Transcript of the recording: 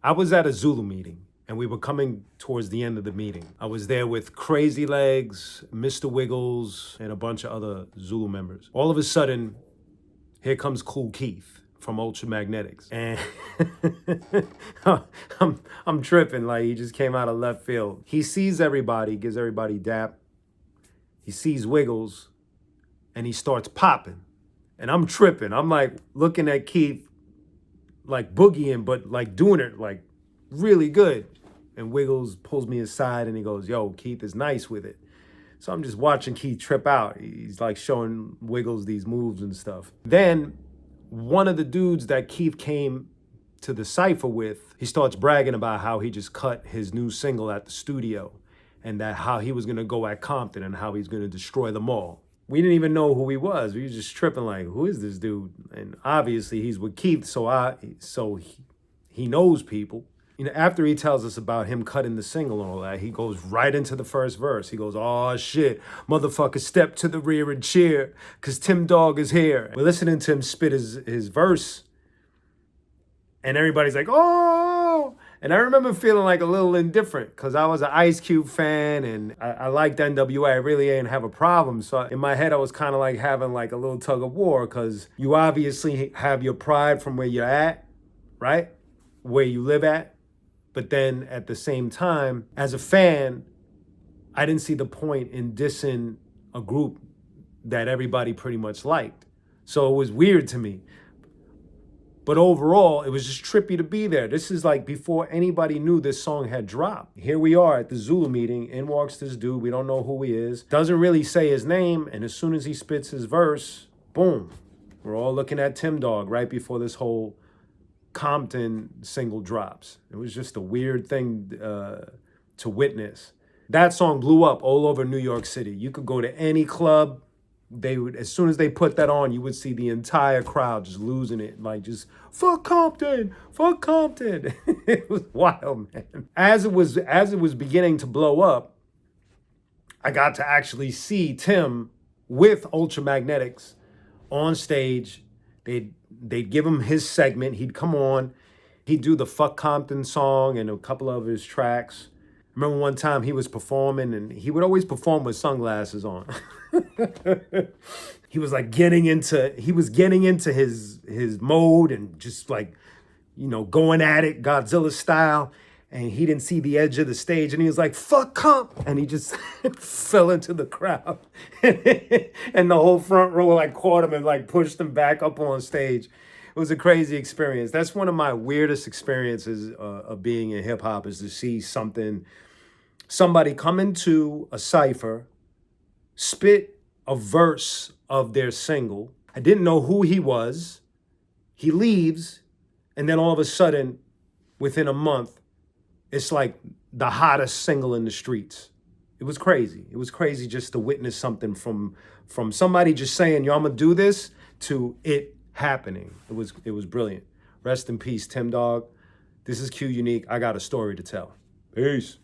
I was at a Zulu meeting and we were coming towards the end of the meeting. I was there with Crazy Legs, Mr. Wiggles, and a bunch of other Zulu members. All of a sudden, here comes Kool Keith from Ultramagnetics. And I'm tripping, like he just came out of left field. He sees everybody, gives everybody dap. He sees Wiggles and he starts popping. And I'm tripping. I'm like looking at Keith like boogieing, but like doing it like really good. And Wiggles pulls me aside and he goes, yo, Keith is nice with it. So I'm just watching Keith trip out. He's like showing Wiggles these moves and stuff. Then one of the dudes that Keith came to the cypher with, he starts bragging about how he just cut his new single at the studio and that how he was gonna go at Compton and how he's gonna destroy them all. We didn't even know who he was. We were just tripping like, who is this dude? And obviously he's with Keith, so he knows people. You know, after he tells us about him cutting the single and all that, he goes right into the first verse. He goes, oh shit, motherfucker, step to the rear and cheer, cause Tim Dog is here. We're listening to him spit his verse, and everybody's like, oh! And I remember feeling like a little indifferent because I was an Ice Cube fan and I liked NWA. I really didn't have a problem. So in my head, I was kind of like having like a little tug of war because you obviously have your pride from where you're at, right? Where you live at. But then at the same time, as a fan, I didn't see the point in dissing a group that everybody pretty much liked. So it was weird to me. But overall, it was just trippy to be there. This is like before anybody knew this song had dropped. Here we are at the Zulu meeting. In walks this dude. We don't know who he is. Doesn't really say his name. And as soon as he spits his verse, boom. We're all looking at Tim Dog right before this whole Compton single drops. It was just a weird thing to witness. That song blew up all over New York City. You could go to any club. They would, as soon as they put that on, you would see the entire crowd just losing it, like just fuck Compton, fuck Compton. It was wild, man. As it was beginning to blow up, I got to actually see Tim with Ultramagnetics on stage. They'd give him his segment. He'd come on. He'd do the Fuck Compton song and a couple of his tracks. I remember one time he was performing and he would always perform with sunglasses on. He was like getting into his mode and just like, you know, going at it Godzilla style. And he didn't see the edge of the stage and he was like, fuck comp. And he just fell into the crowd. And the whole front row like caught him and like pushed him back up on stage. It was a crazy experience. That's one of my weirdest experiences of being in hip hop, is to see somebody come into a cypher, spit a verse of their single. I didn't know who he was. He leaves, and then all of a sudden, within a month, it's like the hottest single in the streets. It was crazy. It was crazy just to witness something from somebody just saying, yo, I'm gonna do this, to it happening. It was brilliant. Rest in peace, Tim Dog. This is QUnique. I got a story to tell. Peace.